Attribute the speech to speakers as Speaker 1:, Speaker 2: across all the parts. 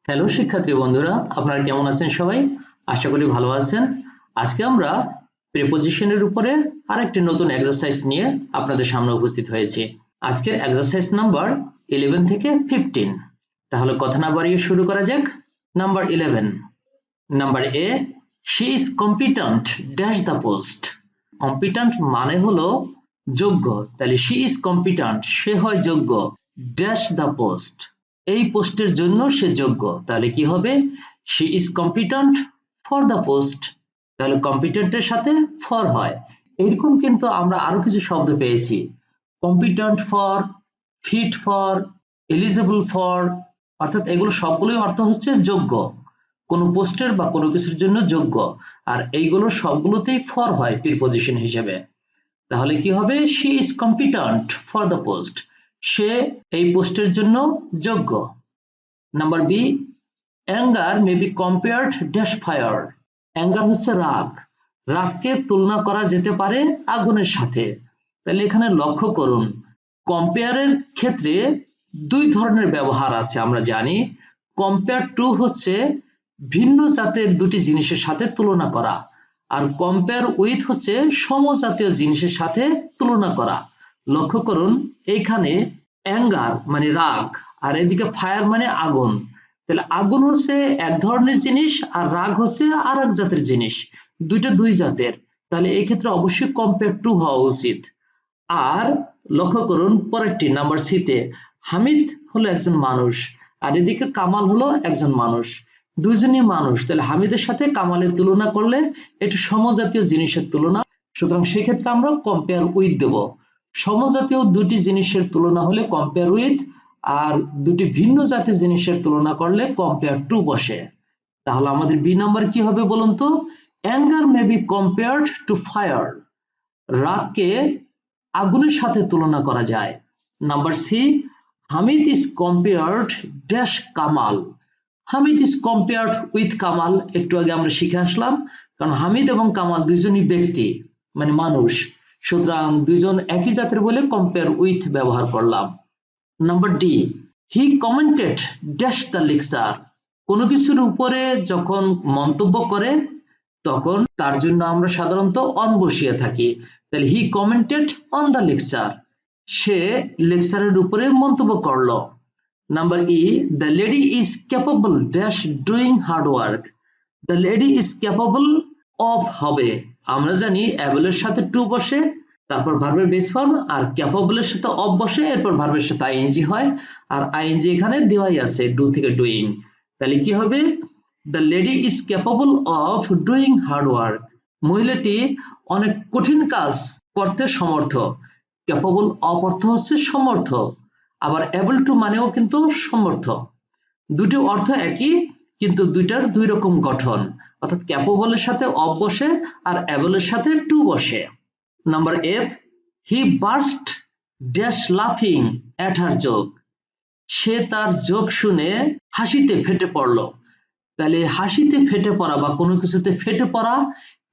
Speaker 1: Hello শিক্ষার্থী বন্ধুরা, আপনারা কেমন আছেন সবাই? আশা করি ভালো আছেন। আজকে আমরা প্রিপজিশনের উপরে আরেকটি নতুন এক্সারসাইজ নিয়ে আপনাদের সামনে উপস্থিত হয়েছি। আজকের এক্সারসাইজ নাম্বার 11 থেকে 15। তাহলে কথা না বাড়িয়ে শুরু করা যাক। Number 11, number A, she is competent dash the post. Competent মানে হলো যোগ্য, তাহলে শি ইজ কম্পিটেন্ট, সে হয় যোগ্য, ড্যাশ দ্য পোস্ট, এই পোস্টের জন্য সে যোগ্য। তাহলে কি হবে? She is competent for the post. তাহলে কম্পিটেন্টের সাথে ফর হয়। এরকম কিন্তু আমরা আরো কিছু শব্দ পেয়েছি, competent for, fit for, eligible for, অর্থাৎ এগুলো সবগুলোই অর্থ হচ্ছে যোগ্য, কোনো পোস্টের বা কোনো কিছুর জন্য যোগ্য। আর এইগুলো সবগুলোতেই ফর হয় প্রিপজিশন হিসেবে। তাহলে কি হবে? She is competent for the post, সে এই পোস্টের জন্য যোগ্য। Number B, anger may be compared dash fire. Anger হচ্ছে রাগ, রাগকে তুলনা করা যেতে পারে আগুনের সাথে। তাহলে এখানে লক্ষ্য করুন, কম্পেয়ারের ক্ষেত্রে দুই ধরনের ব্যবহার আছে আমরা জানি। কম্পেয়ার টু হচ্ছে ভিন্ন জাতের দুটি জিনিসের সাথে তুলনা করা, আর কম্পেয়ার উইথ হচ্ছে সমজাতীয় জিনিসের সাথে তুলনা করা। লক্ষ্য করুন, এইখানে অ্যাঙ্গার মানে রাগ, আর এদিকে ফায়ার মানে আগুন। তাহলে আগুন হচ্ছে এক ধরনের জিনিস আর রাগ হচ্ছে আর এক জাতের জিনিস, দুইটা দুই জাতের। তাহলে এই ক্ষেত্রে অবশ্যই কম্পেয়ার টু হওয়া উচিত। আর লক্ষ্য করুন পরেরটি নাম্বার সিতে, হামিদ হলো একজন মানুষ আর এদিকে কামাল হলো একজন মানুষ, দুইজনই মানুষ। তাহলে হামিদের সাথে কামালের তুলনা করলে এটা সমজাতীয় জিনিসের তুলনা, সুতরাং সেক্ষেত্রে আমরা কম্পেয়ার উইথ দেব। সমজাতীয় দুটি জিনিসের তুলনা হলে কম্পেয়ার উইথ, আর দুটি ভিন্ন জাতের জিনিসের তুলনা করলে কম্পেয়ার টু বসে। তাহলে আমাদের বি নাম্বার কি হবে বলুন তো? Anger may be compared to fire, রাগকে আগুনের সাথে তুলনা করা যায়। Number C, Hamid is compared dash Kamal. Hamid is compared with Kamal, একটু আগে আমরা শিখে আসলাম, কারণ হামিদ এবং কামাল দুইজনই ব্যক্তি মানে মানুষ, সুতরাং দুইজন একই জাতের বলে কম্পেয়ার উইথ ব্যবহার করলাম। Number D, he commented dash the lecture. কোনো কিছুর উপরে যখন মন্তব্য করে তখন তার জন্য আমরা সাধারণত অন বসিয়ে থাকি। তাহলে হি কমেন্টেড অন দ্য লেকচার, সে লেকচারের উপরে মন্তব্য করলো। Number E, the lady is capable dash doing hard work. The lady is capable of হবে, আমরা জানি অ্যাবলের সাথে টু বসে, তারপর ভার্বের বেস ফর্ম, আর ক্যাপেবলের সাথে অফ বসে, এরপর ভার্বের সাথে আইএনজি হয়, আর আইএনজি এখানে দেওয়াই আছে ডু থেকে ডুইং। তাহলে কি হবে? The lady is capable of doing hard work, মহিলাটি অনেক কঠিন কাজ করতে সমর্থ। ক্যাপেবল অফ অর্থ হচ্ছে সমর্থ, আবার এবল টু মানেও কিন্তু সমর্থ। দুটি অর্থ একই, কিন্তু দুইটার দুই রকম গঠন, অর্থাৎ ক্যাপেবলের সাথে অফ বসে আর এবলের সাথে টু বসে। Number F, he burst dash লাফিং অ্যাট হার জোক। সে তার জোক শুনে হাসিতে ফেটে পড়লো। তাহলে হাসিতে ফেটে পড়া বা কোনো কিছুতে ফেটে পড়া,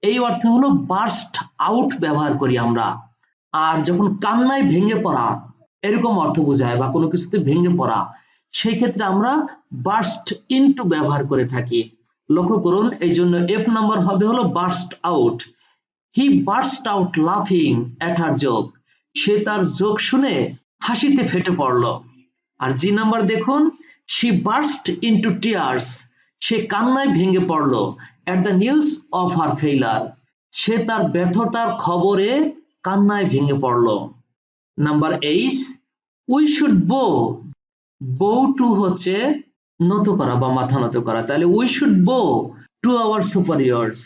Speaker 1: এই অর্থে হলো বার্স্ট আউট ব্যবহার করি আমরা। আর যখন কান্নায় ভেঙে পড়া এরকম অর্থ বোঝায় বা কোনো কিছুতে ভেঙে পড়া, সেই ক্ষেত্রে আমরা বার্স্ট ইনটু ব্যবহার করে থাকি। লক্ষ্য করুন, এই জন্য এফ নাম্বার হবে হলো burst out. He burst out লাফিং অ্যাট হার জোক, সে তার জোক শুনে হাসিতে ফেটে পড়লো। আর জি নাম্বার দেখুন, শি বার্স্ট ইনটু টিয়ার্স, সে কান্নায় ভেঙে পড়লো। At the news of her failure, সে তার ব্যর্থতার খবরে কান্নায় ভেঙে পড়লো। নাম্বার এইচ, উই শুড বো, বো টু হচ্ছে নত করা বা মাথা নত করা, তাহলে we should bow to our superiors.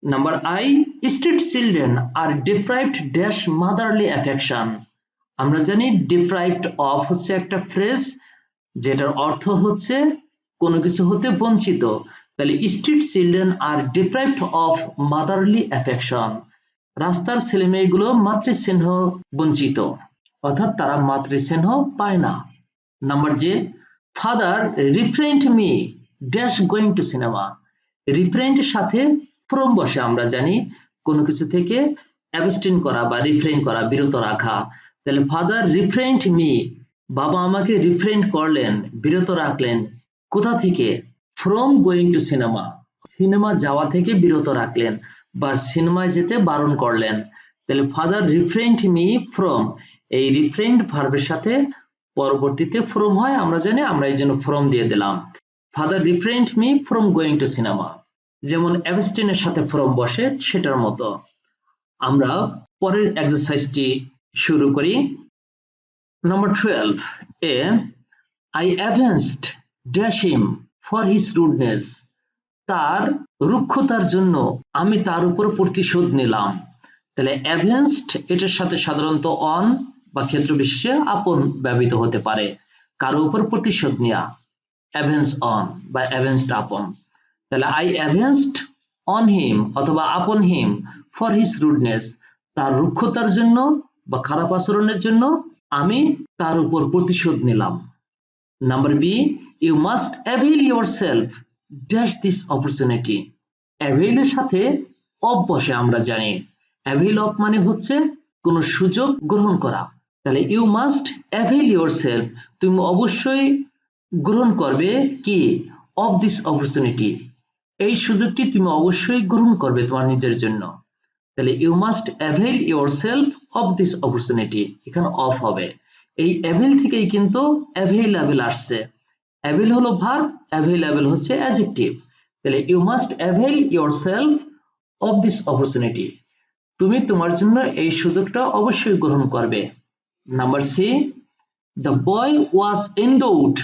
Speaker 1: Number I, street children R deprived dash motherly affection. আমরা জানি ডিপ্রাইভড অফ হচ্ছে একটা ফ্রেজ যেটার অর্থ হচ্ছে কোনো কিছু হতে বঞ্চিত। তাহলে street children R deprived of motherly affection, রাস্তার ছেলে মেয়েগুলো মাতৃস্নেহ বঞ্চিত, অর্থাৎ তারা মাতৃস্নেহ পায় না। Number J, father refrained me dash going to cinema. রিফ্রেন্ডের সাথে ফ্রম বসে, আমরা জানি কোনো কিছু থেকে অ্যাবস্টেন করা বা রিফ্রেন করা, বিরত রাখা। তাহলে ফাদার রিফ্রেন্ড মি, বাবা আমাকে রিফ্রেন্ড করলেন, বিরত রাখলেন কোথা থেকে? From going to cinema, cinema যাওয়া থেকে বিরত রাখলেন বা সিনেমায় যেতে বারণ করলেন। তাহলে ফাদার রিফ্রেইনড মি ফ্রম, এই রিফ্রেইনড ভার্বের সাথে পরবর্তীতে ফ্রম হয় আমরা জানি, আমরা এই জন্য ফ্রম দিয়ে দিলাম। Father refrained me from going to cinema, যেমন অ্যাবস্টেনের সাথে ফ্রম বসে সেটার মতো। আমরা পরের এক্সারসাইজটি শুরু করি। Number 12 A, I avenged dash him for his rudeness, তার রুক্ষতার জন্য আমি তার উপর প্রতিশোধ নিলাম। তাহলে avenged এটার সাথে সাধারণত on বা ক্ষেত্র বিশেষে আপন ব্যবহৃত হতে পারে। কারো উপর প্রতিশোধ নেওয়া, avenge on বা avenged upon। তাহলে I avenged on him অথবা upon him for his rudeness, তার রুক্ষতার জন্য বা খারাপ আচরণের জন্য আমি তার উপর প্রতিশোধ নিলাম। Number B, you must avail yourself dash this opportunity, avail এর সাথে অফ বসে আমরা জানি। অ্যাভেল অফ মানে হচ্ছে কোন সুযোগ গ্রহণ করা। তাহলে ইউ মাস্ট অ্যাভেল yourself, তুমি অবশ্যই গ্রহণ করবে কি? অফ দিস অপরচুনিটি, এই সুযোগটি তুমি অবশ্যই গ্রহণ করবে তোমার নিজের জন্য। তাহলে you must avail yourself of this opportunity, এখানে অফ হবে। এই অ্যাভেল থেকেই কিন্তু অ্যাভেইলেবল আসছে। অ্যাভেল হলো ভার্ব, অ্যাভেইলেবল হচ্ছে অ্যাডজেক্টিভ। তাহলে you must avail yourself of this opportunity, তুমি তোমার জন্য এই সুযোগটা অবশ্যই গ্রহণ করবে। Number C, the boy was endowed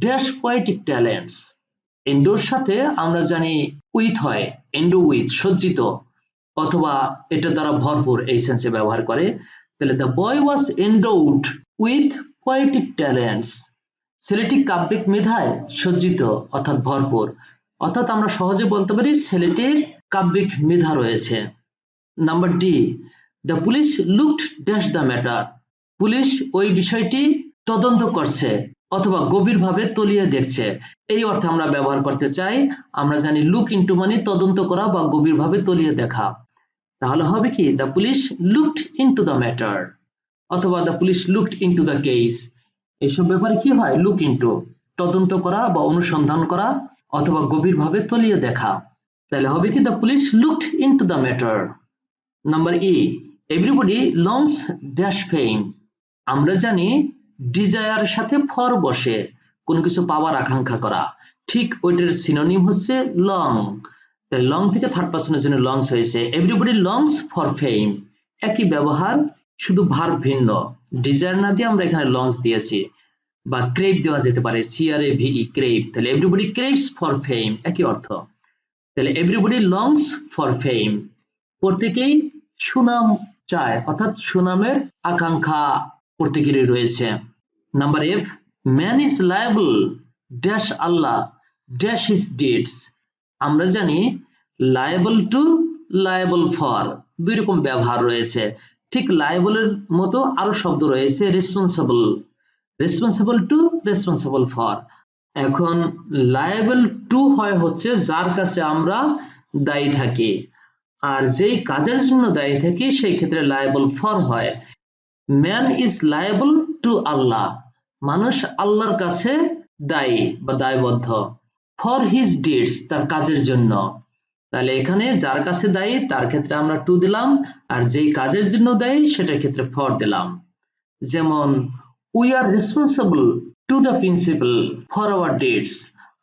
Speaker 1: dash poetic talents, এন্ডোর সাথে আমরা জানি উইথ হয়, এন্ডো উইথ সজ্জিত অথবা এটা দ্বারা ভরপুর এই সেন্সে ব্যবহার করে। তাহলে the boy was এন্ডোড with poetic talents, ছেলেটি কাব্যিক মেধায় সজ্জিত অর্থাৎ ভরপুর, অর্থাৎ আমরা সহজে বলতে পারি ছেলেটির কাব্যিক মেধা রয়েছে। Number D, the police looked dash the matter, police ওই বিষয়টি তদন্ত করছে অথবা গভীরভাবে তলিয়ে দেখছে, এই অর্থে আমরা ব্যবহার করতে চাই। আমরা জানি লুক ইনটু মানে তদন্ত করা বা গভীরভাবে তলিয়ে দেখা। তাহলে হবে কি? The police looked into the matter অথবা the police looked into the case, এইসব ব্যাপারে কি হয়? লুক ইনটু তদন্ত করা বা অনুসন্ধান করা অথবা গভীরভাবে তলিয়ে দেখা। তাহলে হবে কি? The police looked into the matter. Number E, everybody longs dash fame, আমরা জানি ডিজায়ার সাথে ফর বসে কোনো কিছু পাওয়ার আকাঙ্ক্ষা করা, ঠিক ওইটার সিনোনিম হচ্ছে লং। তাই লং থেকে থার্ড পারসনের জন্য লংস হয়েছে। এভরিবডি লংস ফর ফেম, একই ব্যবহার, শুধু ভার্ব ভিন্ন। ডিজায়ার না দিয়ে আমরা এখানে লংস দিয়েছি, বা ক্রেভ দেওয়া যেতে পারে, CRAVE ক্রেভ। তাহলে এভরিবডি ক্রেভস ফর ফেম, একই অর্থ। তাহলে এভরিবডি লংস ফর ফেম, প্রত্যেকেই সুনাম চায় অর্থাৎ সুনামের আকাঙ্ক্ষা প্রত্যেকেরই রয়েছে। Number F, man is liable dash Allah dash his deeds, আমরা জানি লায়াবল টু লায়াবল ফর দুই রকম ব্যবহার রয়েছে। ঠিক লায়াবলের মতো আরো শব্দ রয়েছে, responsible, responsible to, responsible for. এখন লায়াবল টু হয় হচ্ছে যার কাছে আমরা দায়ী থাকি, আর যেই কাজের জন্য দায়ী থাকি সেই ক্ষেত্রে লায়াবল ফর হয়। ম্যান ইজ লায়াবল টু আল্লাহ, মানুষ আল্লাহর কাছে দায়ী বা দায়বদ্ধ। ফর হিজ ডিডস, তার কাজের জন্য। তাহলে এখানে যার কাছে দায়ী তার ক্ষেত্রে আমরা টু দিলাম, আর যেই কাজের জন্য দায়ী সেটার ক্ষেত্রে ফর দিলাম। যেমন we are responsible to the principal for our deeds,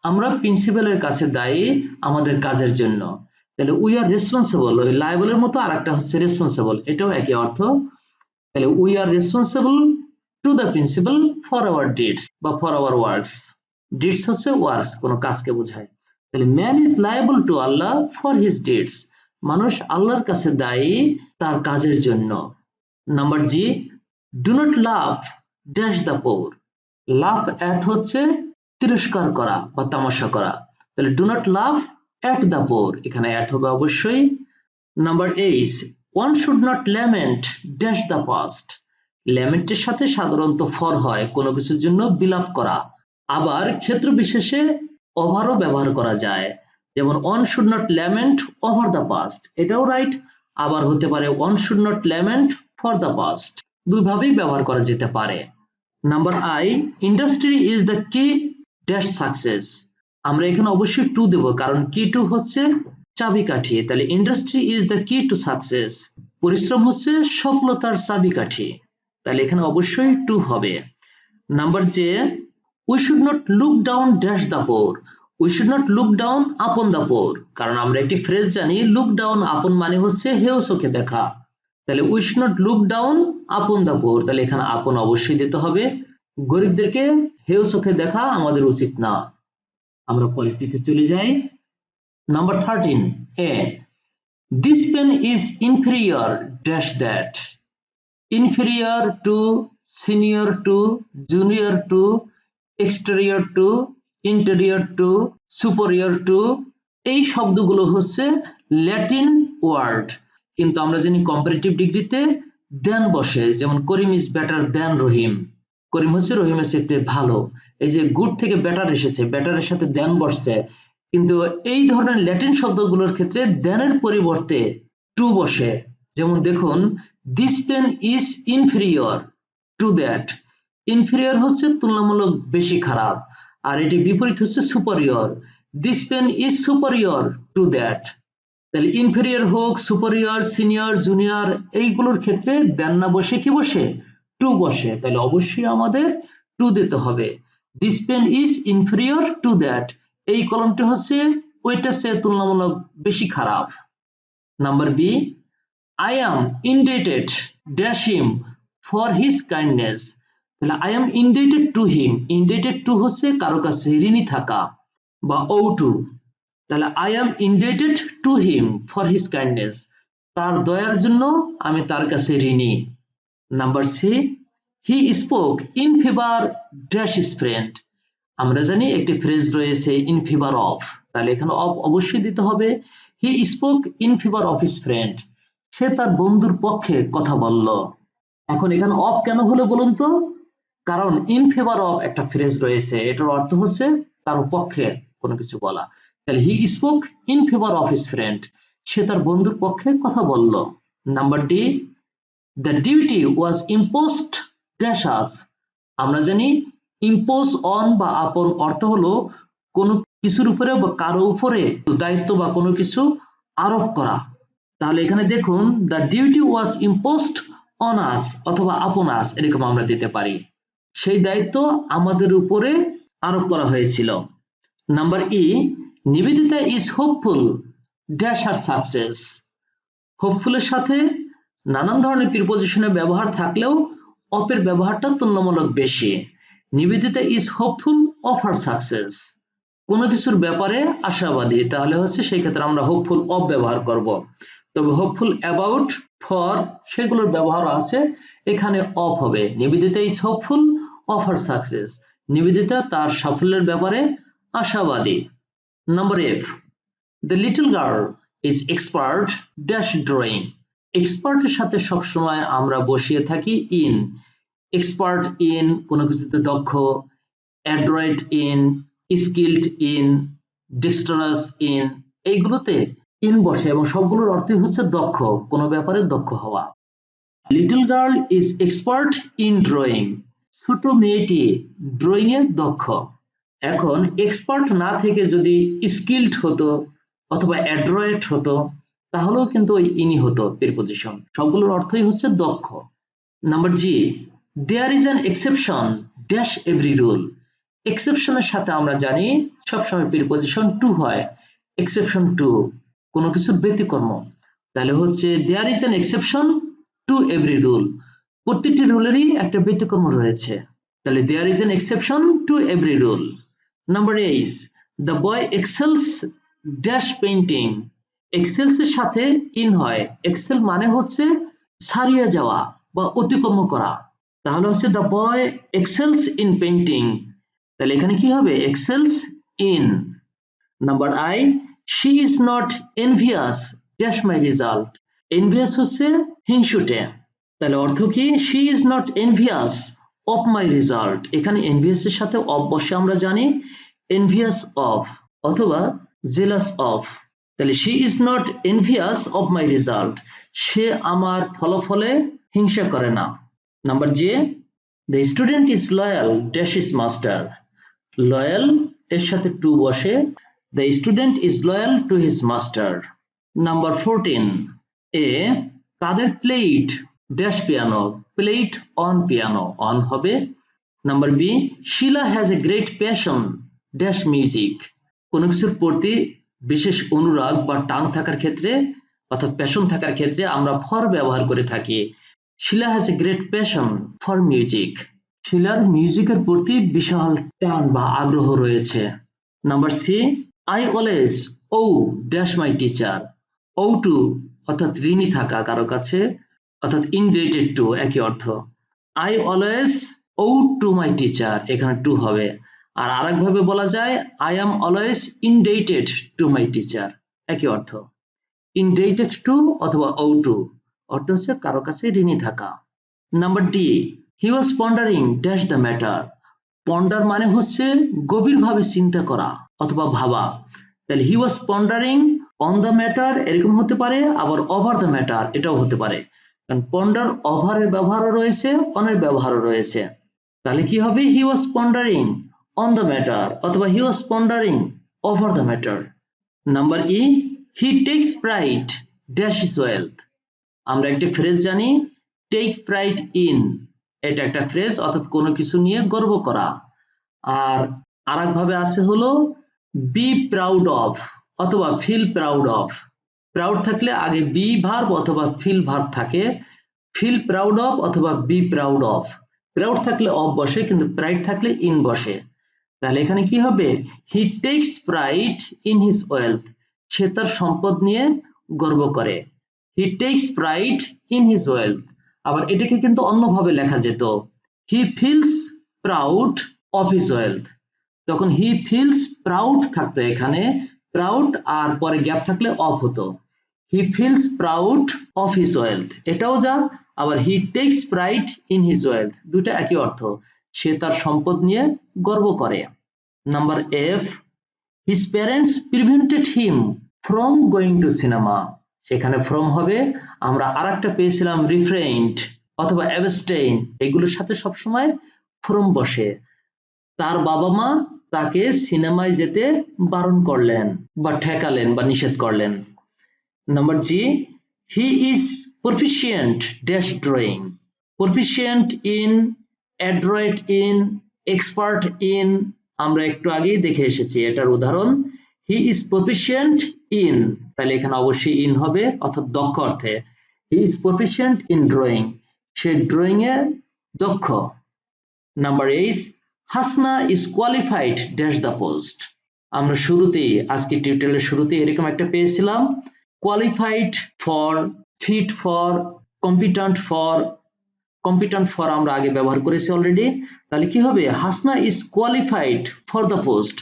Speaker 1: আমরা প্রিন্সিপালের কাছে দায়ী আমাদের কাজের জন্য। তাহলে উই আর রেসপন্সিবল, ওই লায়াবলের মতো আরেকটা হচ্ছে রেসপন্সিবল, এটাও একই অর্থ। তাহলে we are responsible to the principal for our deeds বা ফর আওয়ার ওয়ার্কস। ডিডস হচ্ছে ওয়ার্কস, কোনো কাজকে বোঝায়। তাহলে man is liable to Allah for his deeds, মানুষ আল্লাহর কাছে দায়ী তার কাজের জন্য। Number G, do not laugh dash the poor, laugh at হচ্ছে তিরস্কার করা বা তামাশা করা। তাহলে do not laugh at the poor, এখানে অ্যাট হবে অবশ্যই। Number 8, one should not lament dash the past, ল্যামেন্টের সাথে সাধারণত ফর হয় কোনো কিছুর জন্য বিলাপ করা, আবার ক্ষেত্র বিশেষে ওভারও ব্যবহার করা যায়। যেমন one should not lament over the past, এটাও রাইট। আবার হতে পারে one should not lament for the past, দুইভাবেই ব্যবহার করা যেতে পারে। Number I, industry is the key dash success, আমরা এখানে অবশ্যই টু দেব, কারণ কি টু হচ্ছে চাবিকাঠি। তাহলে ইন্ডাস্ট্রি ইজ দ্য কি টু সাকসেস, পরিশ্রম হচ্ছে সফলতার চাবিকাঠি। তাহলে এখানে অবশ্যই টু হবে। নাম্বার যে, we should not look down dash the poor, we should not look down upon the poor, কারণ আমরা একটি ফ্রেজ জানি লুক ডাউন আপন মানে হচ্ছে হেয় চোখে দেখা। তাহলে we should not look down upon the poor, তাহলে এখানে আপন অবশ্যই দিতে হবে। গরিবদেরকে হেয় চোখে দেখা আমাদের উচিত না। আমরা পরেরটিতে চলে যাই। নাম্বার 13 এ, this pen is inferior dash that, inferior to, senior to, junior to, exterior to, interior to, superior to, এই শব্দগুলো হচ্ছে ল্যাটিন ওয়ার্ড, কিন্তু আমরা জানি কম্পারেটিভ ডিগ্রিতে দেন বসে, যেমন করিম ইজ বেটার দেন রহিম, করিম হচ্ছে রহিমের চেয়ে ভালো। এই যে গুড থেকে বেটার এসেছে, বেটারের সাথে দেন বসছে, কিন্তু এই ধরনের ল্যাটিন শব্দগুলোর ক্ষেত্রে দেনের পরিবর্তে টু বসে। যেমন দেখুন, this pen is inferior to that, inferior হচ্ছে তুলনামূলক বেশি খারাপ, আর এটি বিপরীত হচ্ছে superior, this pen is superior to that. তাহলে ইনফেরিয়র হোক, সুপারিয়র, সিনিয়র, জুনিয়র, এইগুলোর ক্ষেত্রে দেন না বসে কি বসে, টু বসে। তাহলে অবশ্যই আমাদের টু দিতে হবে। This pen is inferior to that, এই কলমটি হচ্ছে ওইটার চেয়ে তুলনামূলক বেশি খারাপ। Number B, I am indebted dash him for his kindness, তাহলে I am indebted to him, indebted to হচ্ছে কারো কাছে ঋণী থাকা বা owe to, তাহলে I am indebted to him for his kindness, তার দয়ার জন্য আমি তার কাছে ঋণী। Number C, he spoke in favor dash his friend, আমরা জানি একটি ফ্রেজ রয়েছে in favor of, তাহলে এখানে of অবশ্যই দিতে হবে। he spoke in favor of his friend, সে তার বন্ধুর পক্ষে কথা বলল। এখন এখানে অফ কেন হলো বলুন তো, কারণ ইন ফেভার অফ একটা ফ্রেজ রয়েছে, এটার অর্থ হচ্ছে তার পক্ষে কোনো কিছু বলা। তাহলে he spoke in favour of his friend, সে তার বন্ধুর পক্ষে কথা বলল। Number D, the duty was imposed dash us, আমরা জানি ইম্পোজ অন বা আপন অর্থ হলো কোনো কিছুর উপরে বা কারো উপরে দায়িত্ব বা কোনো কিছু আরোপ করা। তাহলে এখানে দেখুন, the duty was imposed on আস অথবা আপন আস, এরকম আমরা দিতে পারি, সেই দায়িত্ব আমাদের উপরে আরোপ করা হয়েছিল। Number E, Nivedita is hopeful dash her success, হোপফুলের সাথে নানান ধরনের প্রিপোজিশনের ব্যবহার থাকলেও অফের ব্যবহারটা তুলনামূলক বেশি। Nivedita is hopeful of her success, কোনো কিছুর ব্যাপারে আশাবাদী, তাহলে হচ্ছে সেই ক্ষেত্রে আমরা হোপফুল অফ ব্যবহার করব। তবে হোপফুল অ্যাবাউট, ফর, সেগুলোর ব্যবহার আছে, এখানে অফ হবে। Nivedita is hopeful of her success, Nivedita তার সাফল্যের ব্যাপারে আশাবাদী। Number F, the little girl is expert dash drawing, এক্সপার্টের সাথে সবসময় আমরা বসিয়ে থাকি ইন, এক্সপার্ট ইন কোনো কিছুতে দক্ষ, অ্যাড্রয়েট ইন, স্কিলড ইন, ডেক্সটারাস ইন, এইগুলোতে ইন বসে এবং সবগুলোর অর্থই হচ্ছে দক্ষ, কোনো ব্যাপারে দক্ষ হওয়া। Little girl is expert in drawing, ছোট মেয়েটি ড্রয়িং এ দক্ষ। এখন এক্সপার্ট না থেকে যদি স্কিলড হতো অথবা অ্যাড্রয়েট হতো, তাহলেও কিন্তু ওই ইনি হতো প্রিপোজিশন, সবগুলোর অর্থই হচ্ছে দক্ষ। Number G, there is an exception dash every rule, এক্সেপশনের সাথে আমরা জানি সবসময় প্রিপোজিশন টু হয়, এক্সেপশন টু কোনো কিছুর ব্যতিক্রম, তাহলে হচ্ছে there is an exception to every rule, প্রত্যেকটি রুলেরই একটা ব্যতিক্রম রয়েছে, তাহলে there is an exception to every rule. Number eight, the boy excels dash painting, excels এর সাথে ইন হয়, এক্সেল মানে হচ্ছে ছাড়িয়ে যাওয়া বা অতিক্রম করা, তাহলে হচ্ছে the boy excels in painting, তাহলে এখানে কি হবে, excels in. Number I, she is not envious dash my result, envious হচ্ছে হিংসুটে, তাহলে অর্থ কি, she is not envious of my result, এখানে এনভিয়াস এর সাথে অফ বসে আমরা জানি এনভিয়াস অফ অথবা জেলাস অফ, তাহলে she is not envious of my result, সে আমার ফলাফলে হিংসা করে না। Number J, the student is loyal dash is master, loyal এর সাথে টু বসে। The student is loyal to his master. Number 14, A Kader played dash piano, played on piano, on হবে। Number B, Sheila has a great passion dash music, কোনো কিছুর প্রতি বিশেষ অনুরাগ বা টান থাকার ক্ষেত্রে অর্থাৎ প্যাশন থাকার ক্ষেত্রে আমরা ফর ব্যবহার করে থাকি। Sheila has a great passion for music, শিলার মিউজিকের প্রতি বিশাল টান বা আগ্রহ রয়েছে। Number C, I always owe dash my teacher, owe to অর্থাৎ ঋণী থাকা কারো কাছে, অর্থাৎ ইনডেটেড টু একই অর্থ। I always owe to my teacher, এখানে টু হবে। আর আরেকভাবে বলা যায় I am always indebted to my teacher, একই অর্থ। ইনডেটেড টু অথবা ও টু অর্থ হচ্ছে কারো কাছে ঋণী থাকা। Number D, he was pondering dash the matter, ponder মানে হচ্ছে গভীরভাবে চিন্তা করা অথবা ভাবা, তাহলে he was pondering on the matter এরকম হতে পারে, আবার ওভার দ্য ম্যাটার এটাও হতে পারে, কারণ পন্ডার ওভারের ব্যবহারও রয়েছে, অনের ব্যবহারও রয়েছে। তাহলে কি হবে, he was pondering on the matter অথবা he was pondering over the matter. Number E, he takes pride dash is wealth, আমরা একটি ফ্রেজ জানি টেক প্রাইড ইন, এটা একটা ফ্রেজ অর্থাৎ কোনো কিছু নিয়ে গর্ব করা। আর আরেকভাবে আছে হলো বি প্রাউড অফ অথবা ফিল প্রাউড অফ, প্রাউড থাকলে আগে বি ভার্ব অথবা ফিল ভার্ব থাকে, ফিল প্রাউড অফ অথবা বি প্রাউড অফ, প্রাউড থাকলে অফ বসে কিন্তু প্রাইড থাকলে ইন বসে। তাহলে এখানে কি হবে, he takes pride in his wealth, সে তার সম্পদ নিয়ে গর্ব করে। He takes pride in his wealth, আবার এটাকে কিন্তু অন্যভাবে লেখা যেত, he feels proud of his wealth, তখন হি ফিলস প্রাউড থাকতো এখানে, প্রাউড আর পরে গ্যাপ থাকলে অফ হতো, হি feels proud of his wealth, এটাও যা। আবার হি takes pride in his wealth, দুটো একই অর্থ, সে তার সম্পদ নিয়ে গর্ব করে। Number F, his parents prevented him from going to cinema, এখানে ফ্রম হবে। আমরা আরেকটা পেয়েছিলাম রিফ্রেইন্ড অথবা অ্যাবস্টেইন, এগুলোর সাথে সবসময় ফ্রম বসে। তার বাবা মা তাকে সিনেমায় যেতে বারণ করলেন বা ঠেকালেন বা নিষেধ করলেন। Number G, he is proficient dash drawing, proficient in, adroit in, expert in, আমরা একটু আগেই দেখে এসেছি এটার উদাহরণ। হি ইজ প্রফিশিয়েন্ট ইন, তাহলে এখানে অবশ্যই ইন হবে অর্থাৎ দক্ষ অর্থে। He is proficient in drawing, সে ড্রয়িং এ দক্ষ। Number 8, Hasna is qualified dash the post, আমরা শুরুতেই আজকে টিউটোরিয়ালের শুরুতে এরকম একটা পেয়েছিলাম, qualified for, fit for, competent for, competent for আমরা আগে ব্যবহার করেছি অলরেডি। তাহলে কি হবে, Hasna is qualified for the post,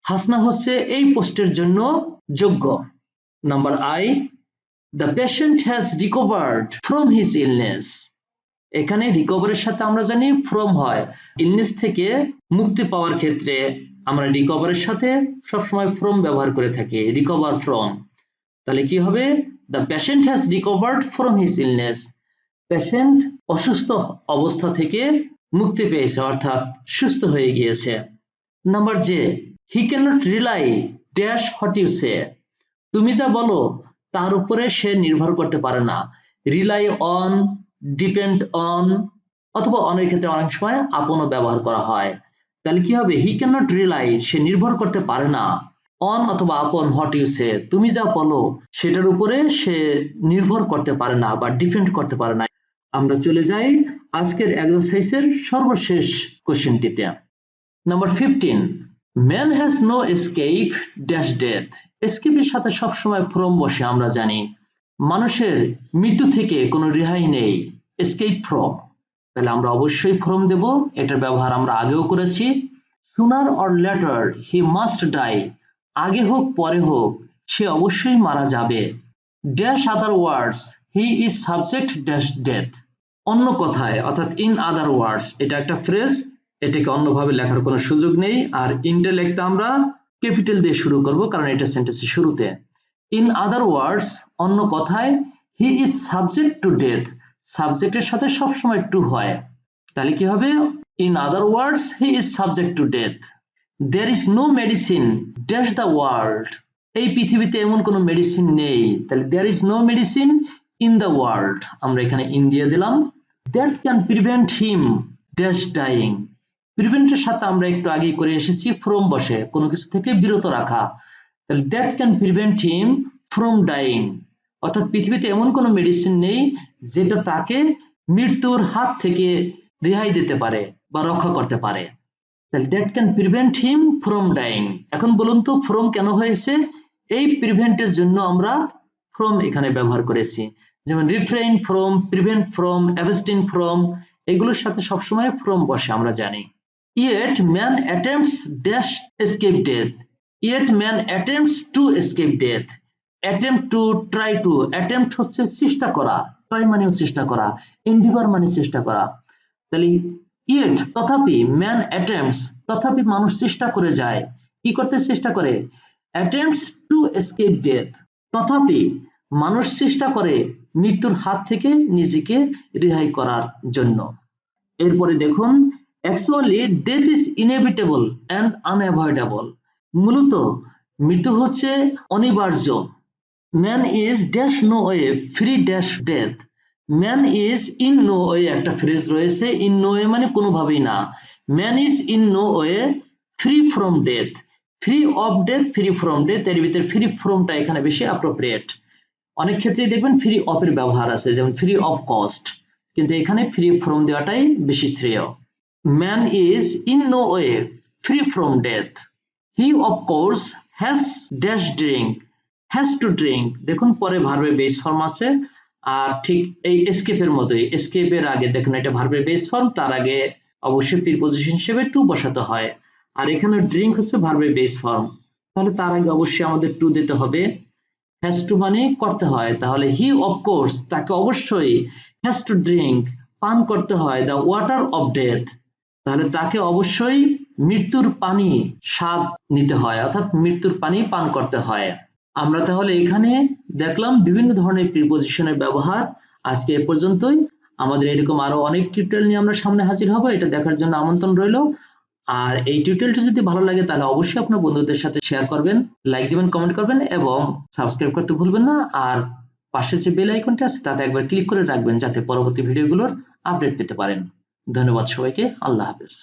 Speaker 1: Hasna হচ্ছে এই পোস্টের জন্য যোগ্য। Number I, the patient has recovered from his illness, এখানে রিকভারের সাথে আমরা জানি ফ্রম হয়, ইলনেস থেকে মুক্তি পাওয়ার ক্ষেত্রে আমরা রিকভারের সাথে সবসময় ফ্রম ব্যবহার করে থাকি, রিকভার ফ্রম। তাহলে কি হবে, the patient has recovered from his illness, patient অসুস্থ অবস্থা থেকে মুক্তি পেয়েছে অর্থাৎ সুস্থ হয়ে গিয়েছে। Number J, he cannot rely dash what you say, তুমি যা বলো তার উপরে সে নির্ভর করতে পারে না, রিলাই অন, ডিপেন্ড অন অথবা অনেক ক্ষেত্রে অনেক সময় আপনও ব্যবহার করা হয়। তাহলে কি হবে, হি ক্যানট রিলাই, সে নির্ভর করতে পারে না, অন অথবা আপন হোয়াট ইউ সে, তুমি যা বলো সেটার উপরে সে নির্ভর করতে পারে না বা ডিপেন্ড করতে পারে না। আমরা চলে যাই আজকের এক্সারসাইজের সর্বশেষ কোশ্চেনটিতে। Number 15, man has no escape dash death, এসকেপের সাথে সবসময় ফ্রম বসে আমরা জানি, মানুষের মৃত্যু থেকে কোনো রেহাই নেই, এসকেপ ফ্রম, তাহলে আমরা অবশ্যই ফ্রম দেব, এটার ব্যবহার আমরা আগেও করেছি। Sooner or later he must die, আগে হোক পরে হোক সে অবশ্যই মারা যাবে। Dash other words he is subject dash death, অন্য কথায় অর্থাৎ ইন আদার ওয়ার্ডস, এটা একটা ফ্রেজ, এটাকে অন্যভাবে লেখার কোনো সুযোগ নেই। আর ইনটা লিখতে আমরা ক্যাপিটাল দিয়ে শুরু করব কারণ এটা সেন্টেন্সের শুরুতে। ইন আদার ওয়ার্ডস, অন্য কথায়, হি ইজ সাবজেক্ট টু ডেথ, সাবজেক্টের সাথে সবসময় টু হয়, তাহলে কি হবে, in other words he is subject to death. there is no medicine dash the world, এই পৃথিবীতে এমন কোনো মেডিসিন নেই, তাহলে there is no medicine in the world, আমরা এখানে in দিয়ে দিলাম, that can prevent him dash dying, prevent এর সাথে আমরা একটু আগেই করে এসেছি from বসে কোনো কিছু থেকে বিরত রাখা, তাহলে that can prevent him from dying, অর্থাৎ পৃথিবীতে এমন কোনো মেডিসিন নেই যেটা তাকে মৃত্যুর হাত থেকে রেহাই দিতে পারে বা রক্ষা করতে পারে, তাহলে that can prevent him from dying। এখন বলুন তো from কেন হয়েছে? এই prevent এর জন্য আমরা from এখানে ব্যবহার করেছি, যেমন refrain from, prevent from, abstain from, এগুলোর সাথে সবসময় from বসে আমরা জানি। Yet man attempts dash escape death, yet man attempts to escape death, attempt to, try to, attempt হচ্ছে চেষ্টা করা, try মানেও চেষ্টা করা, endeavor মানে চেষ্টা করা, তাহলে yet তথাপি man attempts, তথাপি মানুষ চেষ্টা করে যায়, কি করতে চেষ্টা করে? attempts to escape death, তথাপি মানুষ চেষ্টা করে মৃত্যুর হাত থেকে নিজেকে রেহাই করার জন্য। এরপরে দেখুন actually death is inevitable and unavoidable, মূলত মৃত্যু হচ্ছে অনিবার্য, man is dash no way free dash death, man is in no way একটা ফ্রেজ রয়েছে, in no way মানে কোনোভাবেই না, man is in no way free from death, free of death, free from death, এর ভিতরে free from টা এখানে বেশি অ্যাপ্রোপ্রিয়েট, অনেক ক্ষেত্রেই দেখবেন free of এর ব্যবহার আছে, যেমন free of cost, কিন্তু এখানে free from দেওয়াটাই বেশি শ্রেয়। man is in no way free from death, he of course has dash drink, has to drink, দেখুন পরে ভার্বের বেস ফর্ম আছে, আর ঠিক এই escape এর মতোই, escape এর আগে দেখুন এটা ভার্বের বেস ফর্ম, তার আগে অবশ্যই প্রিপোজিশন হিসেবে টু বসাতে হয়, আর এখানে ড্রিঙ্ক হচ্ছে ভার্বের বেস ফর্ম, তাহলে তার আগে অবশ্যই আমাদের টু দিতে হবে, has to মানে করতে হয়, তাহলে he of course তাকে অবশ্যই has to drink পান করতে হয় the water of death, তাহলে তাকে অবশ্যই মৃত্যুর পানি স্বাদ নিতে হয়, অর্থাৎ মৃত্যুর পানি পান করতে হয়। আমরা তাহলে এখানে দেখলাম বিভিন্ন ধরনের প্রিপোজিশনের ব্যবহার। আজকে এ পর্যন্তই, আমাদের এরকম আরো অনেক টিউটোরিয়াল নিয়ে আমরা সামনে হাজির হব, এটা দেখার জন্য আমন্ত্রণ রইল। আর এই টিউটোরিয়ালটি যদি ভালো লাগে তাহলে অবশ্যই আপনার বন্ধুদের সাথে শেয়ার করবেন, লাইক দিবেন, কমেন্ট করবেন এবং সাবস্ক্রাইব করতে ভুলবেন না, আর পাশে যে বেল আইকনটি আছে তাতে একবার ক্লিক করে রাখবেন যাতে পরবর্তী ভিডিওগুলোর আপডেট পেতে পারেন। ধন্যবাদ সবাইকে, আল্লাহ হাফেজ।